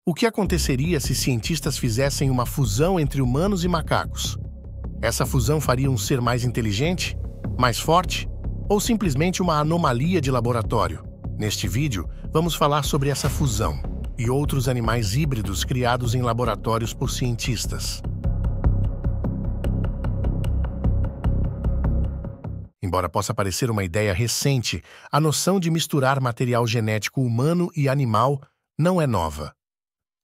O que aconteceria se cientistas fizessem uma fusão entre humanos e macacos? Essa fusão faria um ser mais inteligente, mais forte ou simplesmente uma anomalia de laboratório? Neste vídeo, vamos falar sobre essa fusão e outros animais híbridos criados em laboratórios por cientistas. Embora possa parecer uma ideia recente, a noção de misturar material genético humano e animal não é nova.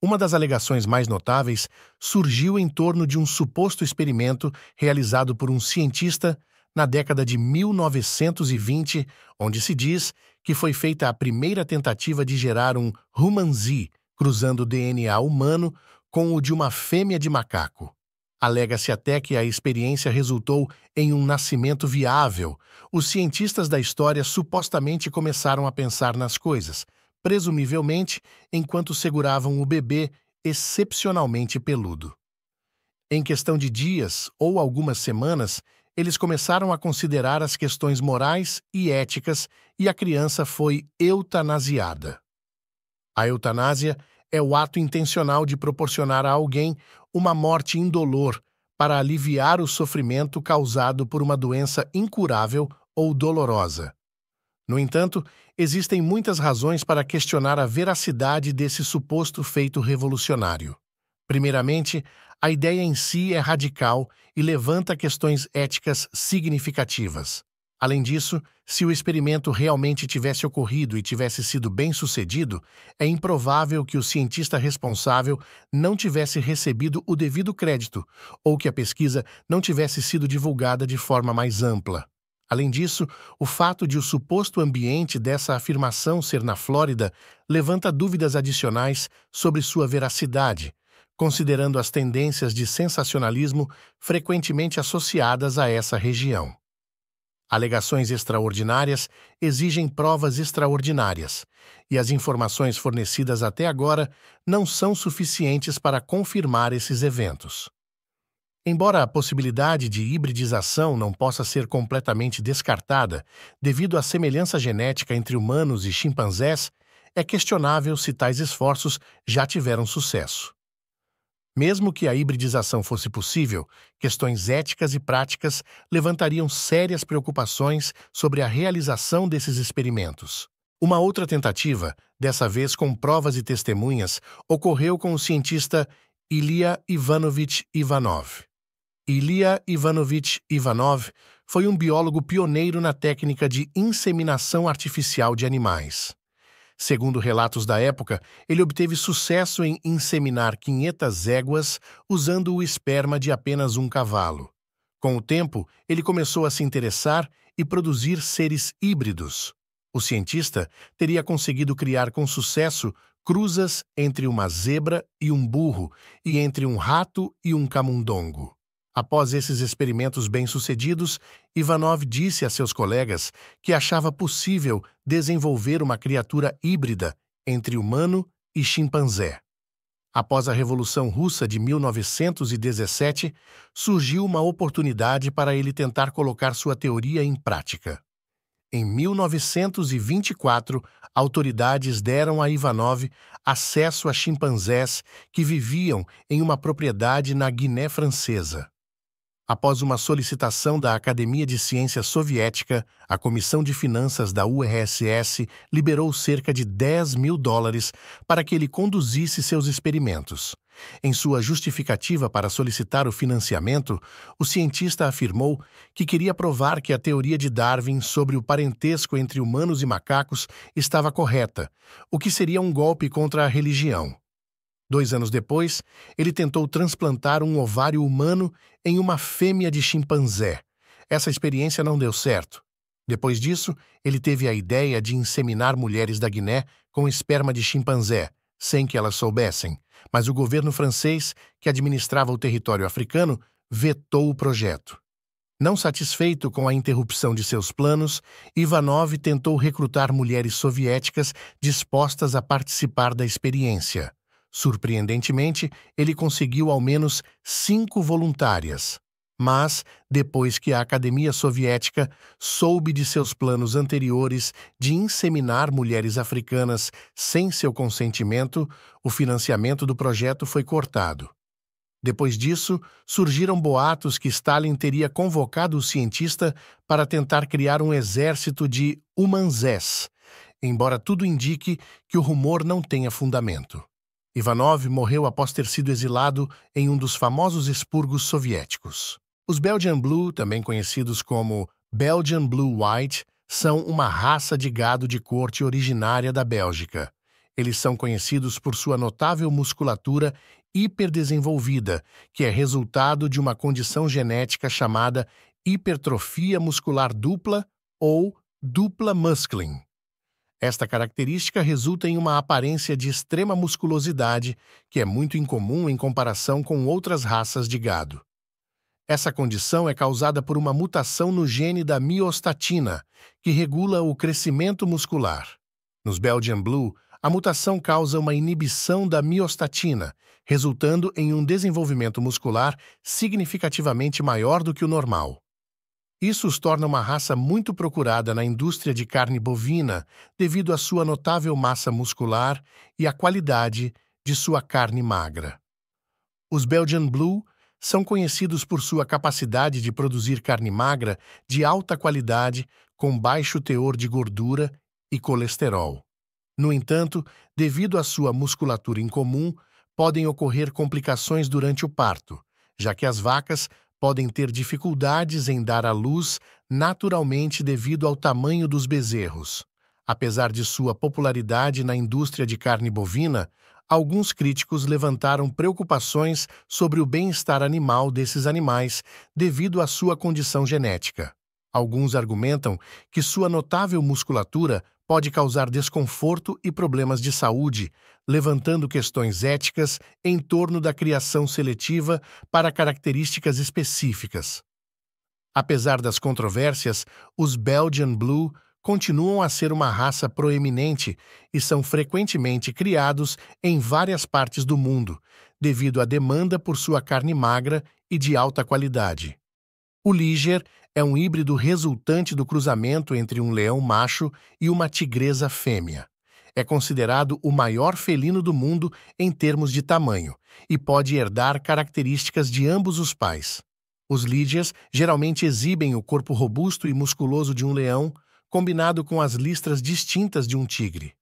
Uma das alegações mais notáveis surgiu em torno de um suposto experimento realizado por um cientista na década de 1920, onde se diz que foi feita a primeira tentativa de gerar um humanzee, cruzando o DNA humano com o de uma fêmea de macaco. Alega-se até que a experiência resultou em um nascimento viável. Os cientistas da história supostamente começaram a pensar nas coisas, presumivelmente enquanto seguravam o bebê excepcionalmente peludo. Em questão de dias ou algumas semanas, eles começaram a considerar as questões morais e éticas e a criança foi eutanasiada. A eutanásia é o ato intencional de proporcionar a alguém uma morte indolor para aliviar o sofrimento causado por uma doença incurável ou dolorosa. No entanto, existem muitas razões para questionar a veracidade desse suposto feito revolucionário. Primeiramente, a ideia em si é radical e levanta questões éticas significativas. Além disso, se o experimento realmente tivesse ocorrido e tivesse sido bem-sucedido, é improvável que o cientista responsável não tivesse recebido o devido crédito ou que a pesquisa não tivesse sido divulgada de forma mais ampla. Além disso, o fato de o suposto ambiente dessa afirmação ser na Flórida levanta dúvidas adicionais sobre sua veracidade, considerando as tendências de sensacionalismo frequentemente associadas a essa região. Alegações extraordinárias exigem provas extraordinárias, e as informações fornecidas até agora não são suficientes para confirmar esses eventos. Embora a possibilidade de hibridização não possa ser completamente descartada devido à semelhança genética entre humanos e chimpanzés, é questionável se tais esforços já tiveram sucesso. Mesmo que a hibridização fosse possível, questões éticas e práticas levantariam sérias preocupações sobre a realização desses experimentos. Uma outra tentativa, dessa vez com provas e testemunhas, ocorreu com o cientista Ilya Ivanovich Ivanov. Ilya Ivanovich Ivanov foi um biólogo pioneiro na técnica de inseminação artificial de animais. Segundo relatos da época, ele obteve sucesso em inseminar 500 éguas usando o esperma de apenas um cavalo. Com o tempo, ele começou a se interessar e produzir seres híbridos. O cientista teria conseguido criar com sucesso cruzas entre uma zebra e um burro e entre um rato e um camundongo. Após esses experimentos bem-sucedidos, Ivanov disse a seus colegas que achava possível desenvolver uma criatura híbrida entre humano e chimpanzé. Após a Revolução Russa de 1917, surgiu uma oportunidade para ele tentar colocar sua teoria em prática. Em 1924, autoridades deram a Ivanov acesso a chimpanzés que viviam em uma propriedade na Guiné Francesa. Após uma solicitação da Academia de Ciências Soviética, a Comissão de Finanças da URSS liberou cerca de $10.000 para que ele conduzisse seus experimentos. Em sua justificativa para solicitar o financiamento, o cientista afirmou que queria provar que a teoria de Darwin sobre o parentesco entre humanos e macacos estava correta, o que seria um golpe contra a religião. 2 anos depois, ele tentou transplantar um ovário humano em uma fêmea de chimpanzé. Essa experiência não deu certo. Depois disso, ele teve a ideia de inseminar mulheres da Guiné com esperma de chimpanzé, sem que elas soubessem, mas o governo francês, que administrava o território africano, vetou o projeto. Não satisfeito com a interrupção de seus planos, Ivanov tentou recrutar mulheres soviéticas dispostas a participar da experiência. Surpreendentemente, ele conseguiu ao menos 5 voluntárias. Mas, depois que a Academia Soviética soube de seus planos anteriores de inseminar mulheres africanas sem seu consentimento, o financiamento do projeto foi cortado. Depois disso, surgiram boatos que Stalin teria convocado o cientista para tentar criar um exército de Umanzés, embora tudo indique que o rumor não tenha fundamento. Ivanov morreu após ter sido exilado em um dos famosos expurgos soviéticos. Os Belgian Blue, também conhecidos como Belgian Blue White, são uma raça de gado de corte originária da Bélgica. Eles são conhecidos por sua notável musculatura hiperdesenvolvida, que é resultado de uma condição genética chamada hipertrofia muscular dupla ou dupla muscling. Esta característica resulta em uma aparência de extrema musculosidade, que é muito incomum em comparação com outras raças de gado. Essa condição é causada por uma mutação no gene da miostatina, que regula o crescimento muscular. Nos Belgian Blue, a mutação causa uma inibição da miostatina, resultando em um desenvolvimento muscular significativamente maior do que o normal. Isso os torna uma raça muito procurada na indústria de carne bovina devido à sua notável massa muscular e à qualidade de sua carne magra. Os Belgian Blue são conhecidos por sua capacidade de produzir carne magra de alta qualidade com baixo teor de gordura e colesterol. No entanto, devido à sua musculatura incomum, podem ocorrer complicações durante o parto, já que as vacas podem ter dificuldades em dar à luz naturalmente devido ao tamanho dos bezerros. Apesar de sua popularidade na indústria de carne bovina, alguns críticos levantaram preocupações sobre o bem-estar animal desses animais devido à sua condição genética. Alguns argumentam que sua notável musculatura pode causar desconforto e problemas de saúde, levantando questões éticas em torno da criação seletiva para características específicas. Apesar das controvérsias, os Belgian Blue continuam a ser uma raça proeminente e são frequentemente criados em várias partes do mundo, devido à demanda por sua carne magra e de alta qualidade. O Ligier é um híbrido resultante do cruzamento entre um leão macho e uma tigresa fêmea. É considerado o maior felino do mundo em termos de tamanho e pode herdar características de ambos os pais. Os Ligiers geralmente exibem o corpo robusto e musculoso de um leão, combinado com as listras distintas de um tigre.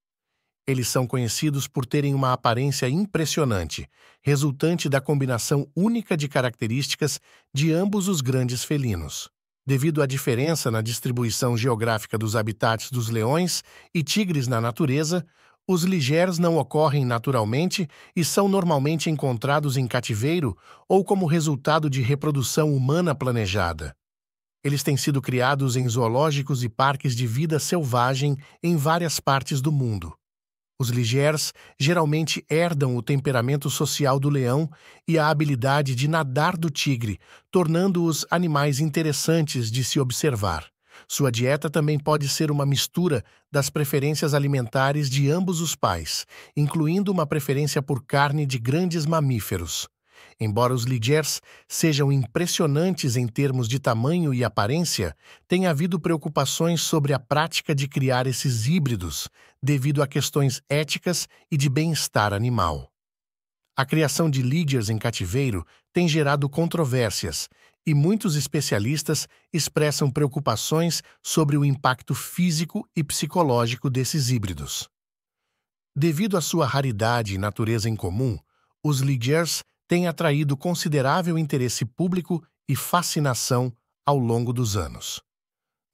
Eles são conhecidos por terem uma aparência impressionante, resultante da combinação única de características de ambos os grandes felinos. Devido à diferença na distribuição geográfica dos habitats dos leões e tigres na natureza, os Ligiers não ocorrem naturalmente e são normalmente encontrados em cativeiro ou como resultado de reprodução humana planejada. Eles têm sido criados em zoológicos e parques de vida selvagem em várias partes do mundo. Os Ligiers geralmente herdam o temperamento social do leão e a habilidade de nadar do tigre, tornando-os animais interessantes de se observar. Sua dieta também pode ser uma mistura das preferências alimentares de ambos os pais, incluindo uma preferência por carne de grandes mamíferos. Embora os Ligiers sejam impressionantes em termos de tamanho e aparência, tem havido preocupações sobre a prática de criar esses híbridos, devido a questões éticas e de bem-estar animal. A criação de Ligiers em cativeiro tem gerado controvérsias, e muitos especialistas expressam preocupações sobre o impacto físico e psicológico desses híbridos. Devido à sua raridade e natureza incomum, os Ligiers têm atraído considerável interesse público e fascinação ao longo dos anos.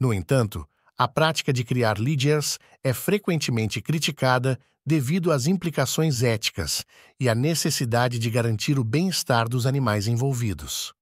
No entanto, a prática de criar Ligiers é frequentemente criticada devido às implicações éticas e à necessidade de garantir o bem-estar dos animais envolvidos.